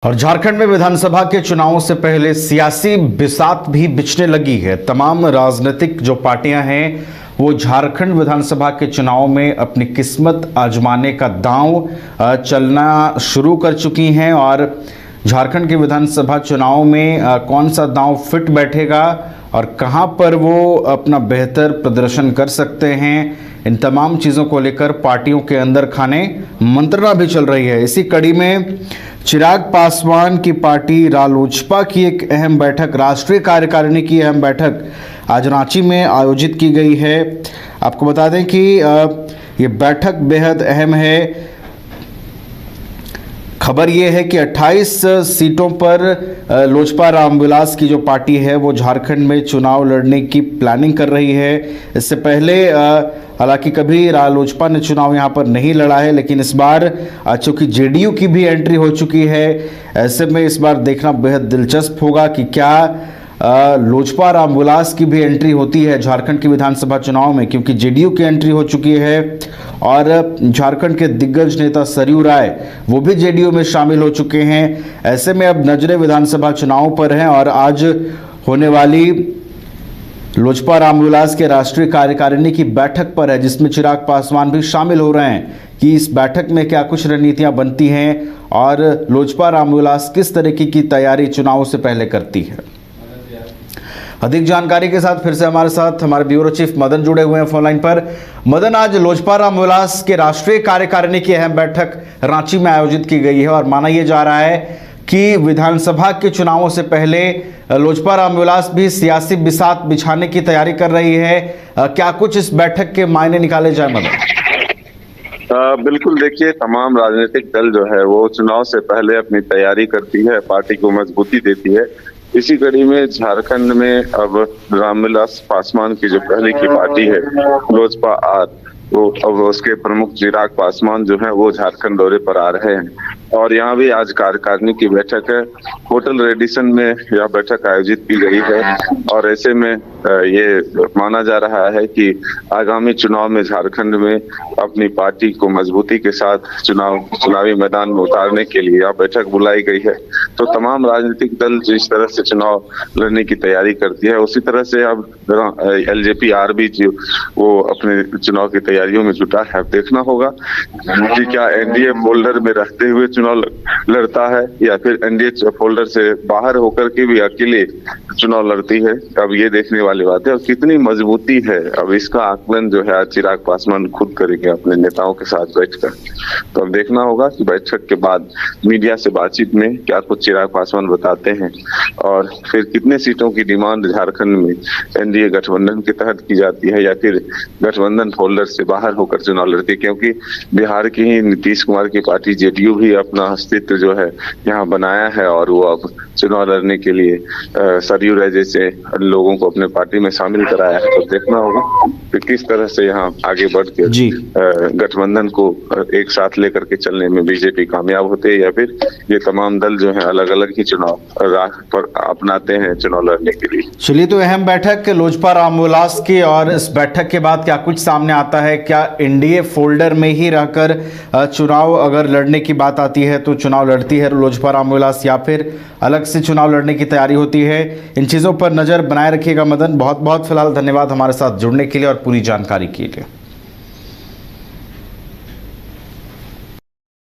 और झारखंड में विधानसभा के चुनावों से पहले सियासी बिसात भी बिछने लगी है। तमाम राजनीतिक जो पार्टियां हैं वो झारखंड विधानसभा के चुनाव में अपनी किस्मत आजमाने का दांव चलना शुरू कर चुकी हैं और झारखंड के विधानसभा चुनाव में कौन सा दांव फिट बैठेगा और कहां पर वो अपना बेहतर प्रदर्शन कर सकते हैं, इन तमाम चीज़ों को लेकर पार्टियों के अंदर खाने मंत्रणा भी चल रही है। इसी कड़ी में चिराग पासवान की पार्टी रालोजपा की एक अहम बैठक, राष्ट्रीय कार्यकारिणी की अहम बैठक आज रांची में आयोजित की गई है। आपको बता दें कि ये बैठक बेहद अहम है। खबर ये है कि 28 सीटों पर लोजपा रामविलास की जो पार्टी है वो झारखंड में चुनाव लड़ने की प्लानिंग कर रही है। इससे पहले हालांकि कभी रालोजपा ने चुनाव यहाँ पर नहीं लड़ा है, लेकिन इस बार चूंकि जेडीयू की भी एंट्री हो चुकी है, ऐसे में इस बार देखना बेहद दिलचस्प होगा कि क्या लोजपा रामविलास की भी एंट्री होती है झारखंड के विधानसभा चुनाव में, क्योंकि जेडीयू की एंट्री हो चुकी है और झारखंड के दिग्गज नेता सरयू राय वो भी जेडीयू में शामिल हो चुके हैं। ऐसे में अब नजरें विधानसभा चुनाव पर हैं और आज होने वाली लोजपा रामविलास के राष्ट्रीय कार्यकारिणी की बैठक पर है, जिसमें चिराग पासवान भी शामिल हो रहे हैं कि इस बैठक में क्या कुछ रणनीतियां बनती हैं और लोजपा रामविलास किस तरीके की तैयारी चुनाव से पहले करती है। अधिक जानकारी के साथ फिर से हमारे ब्यूरो चीफ मदन जुड़े हुए हैं फोन लाइन पर। मदन, आज लोजपा रामविलास के राष्ट्रीय कार्यकारिणी की अहम बैठक रांची में आयोजित की गई है और माना यह जा रहा है कि विधानसभा के चुनावों से पहले लोजपा रामविलास भी सियासी बिसात बिछाने की तैयारी कर रही है। क्या कुछ इस बैठक के मायने निकाले जाए मदन? बिल्कुल, देखिए, तमाम राजनीतिक दल जो है वो चुनाव से पहले अपनी तैयारी करती है, पार्टी को मजबूती देती है। इसी कड़ी में झारखंड में अब रामविलास पासवान की जो पहले की पार्टी है लोजपा आर, वो अब उसके प्रमुख चिराग पासवान जो है वो झारखंड दौरे पर आ रहे हैं और यहाँ भी आज कार्यकारिणी की बैठक है। होटल रेडिसन में यह बैठक आयोजित की गई है और ऐसे में ये माना जा रहा है कि आगामी चुनाव में झारखंड में अपनी पार्टी को मजबूती के साथ चुनावी मैदान में उतारने के लिए यह बैठक बुलाई गई है। तो तमाम राजनीतिक दल जिस तरह से चुनाव लड़ने की तैयारी करती है, उसी तरह से अब एलजेपी आर भी जो वो अपने चुनाव की तैयारियों में जुटा है। अब देखना होगा कि क्या एनडीए फोल्डर में रहते हुए चुनाव लड़ता है या फिर एनडीए फोल्डर से बाहर होकर के भी अकेले चुनाव लड़ती है। अब ये देखने वाली बात है और कितनी मजबूती है, अब इसका आकलन जो है चिराग पासवान खुद करेंगे अपने नेताओं के साथ बैठकर। तो अब देखना होगा कि बैठक के बाद मीडिया से बातचीत में क्या कुछ चिराग पासवान बताते हैं और फिर कितने सीटों की डिमांड झारखंड में एनडीए गठबंधन के तहत की जाती है या फिर गठबंधन फोल्डर से बाहर होकर चुनाव लड़ती है। क्योंकि बिहार की ही नीतीश कुमार की पार्टी जेडीयू भी अपना अस्तित्व जो है यहाँ बनाया है और वो अब चुनाव लड़ने के लिए सरयू राय जैसे लोगों को अपने पार्टी में शामिल कराया है। तो देखना होगा कि किस तरह से यहाँ आगे बढ़ के गठबंधन को एक साथ लेकर के चलने में बीजेपी कामयाब होते हैं या फिर ये तमाम दल जो है अलग अलग ही चुनाव राह पर अपनाते हैं चुनाव लड़ने के लिए। चलिए, तो अहम बैठक लोजपा रामविलास की, और इस बैठक के बाद क्या कुछ सामने आता है? क्या एनडीए फोल्डर में ही रहकर चुनाव अगर लड़ने की बात आती है तो चुनाव लड़ती है लोजपा रामविलास या फिर अलग से चुनाव लड़ने की तैयारी होती है? इन चीज़ों पर नज़र बनाए रखिएगा मदन। बहुत बहुत फिलहाल धन्यवाद हमारे साथ जुड़ने के लिए और पूरी जानकारी के लिए।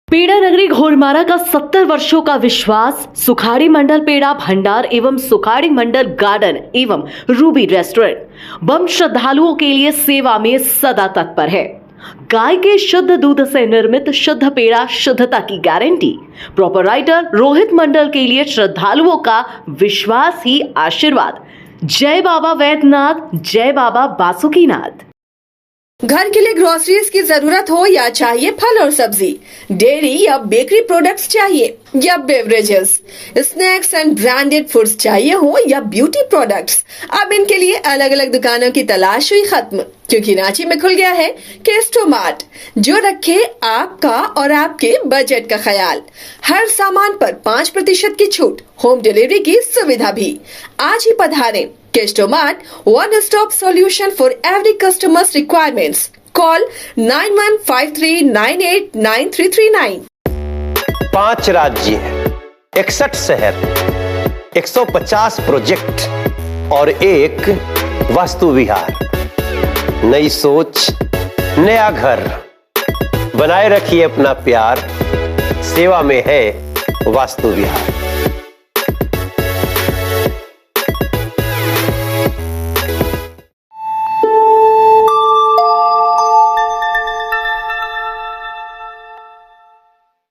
पेड़ा नगरी घोड़मारा का 70 वर्षों का विश्वास सुखाड़ी मंडल पेड़ा भंडार एवं सुखाड़ी मंडल गार्डन एवं रूबी रेस्टोरेंट बम श्रद्धालुओं के लिए सेवा में सदा तत्पर है। गाय के शुद्ध दूध से निर्मित शुद्ध पेड़ा, शुद्धता की गारंटी। प्रोपराइटर रोहित मंडल के लिए श्रद्धालुओं का विश्वास ही आशीर्वाद। जय बाबा वैद्यनाथ, जय बाबा बासुकीनाथ। घर के लिए ग्रोसरीज की जरूरत हो या चाहिए फल और सब्जी, डेयरी या बेकरी प्रोडक्ट्स चाहिए या beverages, snacks and branded foods चाहिए हो या ब्यूटी प्रोडक्ट्स, अब इनके लिए अलग अलग दुकानों की तलाश हुई खत्म, क्योंकि रांची में खुल गया है केस्टो मार्ट, जो रखे आपका और आपके बजट का ख्याल। हर सामान पर 5% की छूट, होम डिलीवरी की सुविधा भी। आज ही पधारें। Kesto Mart, one stop solution for every customer's requirements. Call 9153989339। 5 राज्य 61 शहर, 150 प्रोजेक्ट और एक वास्तु विहार। नई सोच, नया घर। बनाए रखिए अपना प्यार, सेवा में है वास्तु विहार।